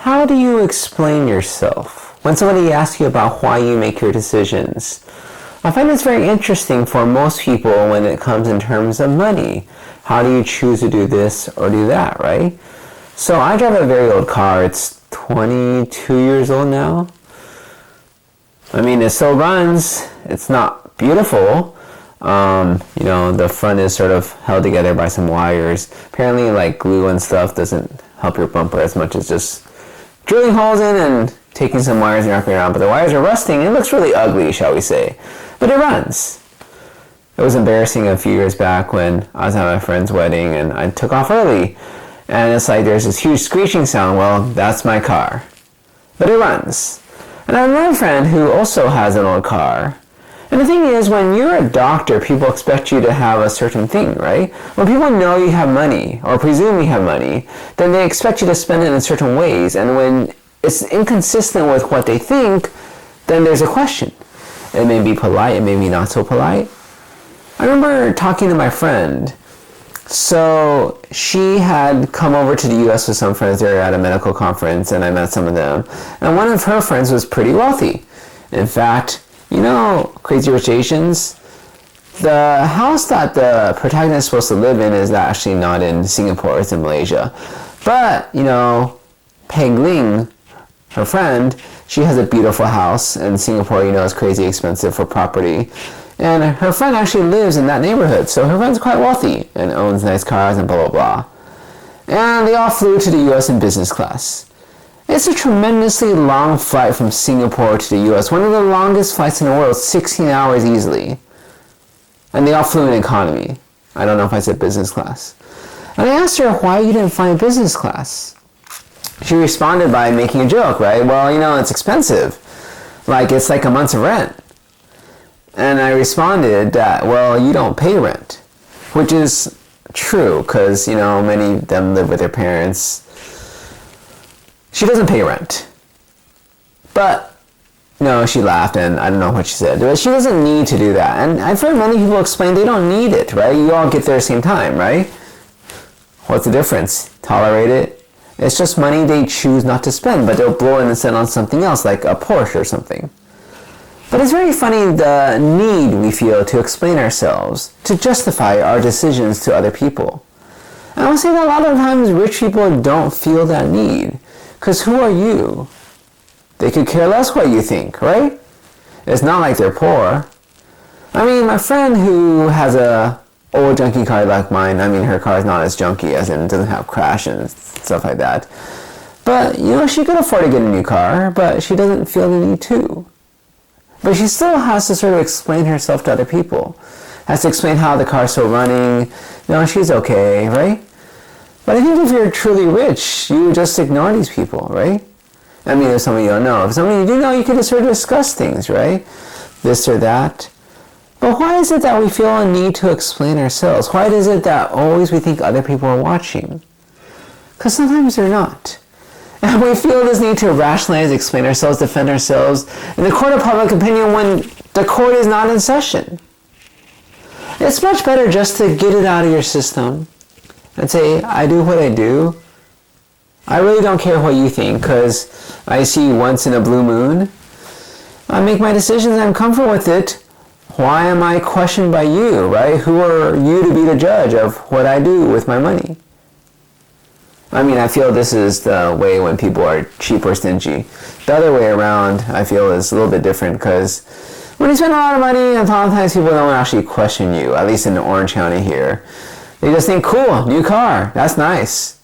How do you explain yourself when somebody asks you about why you make your decisions? I find this very interesting for most people when it comes in terms of money. How do you choose to do this or do that, right? So I drive a very old car. It's 22 years old now. I mean, it still runs. It's not beautiful. The front is sort of held together by some wires. Apparently, like glue and stuff doesn't help your bumper as much as just drilling holes in and taking some wires and wrapping around. But the wires are rusting. It looks really ugly, shall we say. But it runs. It was embarrassing a few years back when I was at my friend's wedding and I took off early. And it's like there's this huge screeching sound. Well, that's my car. But it runs. And I have another friend who also has an old car. And the thing is, when you're a doctor, people expect you to have a certain thing, right? When people know you have money, or presume you have money, then they expect you to spend it in certain ways. And when it's inconsistent with what they think, then there's a question. It may be polite, it may be not so polite. I remember talking to my friend. So she had come over to the U.S. with some friends. They were at a medical conference, and I met some of them. And one of her friends was pretty wealthy. In fact, Crazy Rich Asians, the house that the protagonist is supposed to live in is actually not in Singapore, it's in Malaysia. But, Peg Ling, her friend, she has a beautiful house in Singapore, is crazy expensive for property. And her friend actually lives in that neighborhood, so her friend's quite wealthy and owns nice cars and blah, blah, blah. And they all flew to the U.S. in business class. It's a tremendously long flight from Singapore to the U.S., one of the longest flights in the world, 16 hours easily. And they all flew in economy. I don't know if I said business class. And I asked her why you didn't fly business class. She responded by making a joke, right? Well, it's expensive. It's like a month's rent. And I responded that, well, you don't pay rent. Which is true, because, many of them live with their parents. She doesn't pay rent. But, she laughed, and I don't know what she said. But she doesn't need to do that. And I've heard many people explain they don't need it, right? You all get there at the same time, right? What's the difference? Tolerate it? It's just money they choose not to spend, but they'll blow it and spend on something else, like a Porsche or something. But it's very funny the need we feel to explain ourselves, to justify our decisions to other people. And I would say that a lot of times rich people don't feel that need. Because who are you? They could care less what you think, right? It's not like they're poor. I mean, my friend who has a old junky car like mine, her car is not as junky as in it doesn't have crash and stuff like that. But, she could afford to get a new car, but she doesn't feel the need to. But she still has to sort of explain herself to other people. Has to explain how the car's still running. She's okay, right? But I think if you're truly rich, you just ignore these people, right? If somebody you don't know. If somebody you do know, you can just sort of discuss things, right? This or that. But why is it that we feel a need to explain ourselves? Why is it that always we think other people are watching? Because sometimes they're not. And we feel this need to rationalize, explain ourselves, defend ourselves in the court of public opinion when the court is not in session. It's much better just to get it out of your system and say, I do what I do. I really don't care what you think, because I see once in a blue moon. I make my decisions, I'm comfortable with it. Why am I questioned by you, right? Who are you to be the judge of what I do with my money? I feel this is the way when people are cheap or stingy. The other way around, I feel, is a little bit different, because when you spend a lot of money, a lot of times people don't actually question you, at least in Orange County here. They just think, cool, new car, that's nice.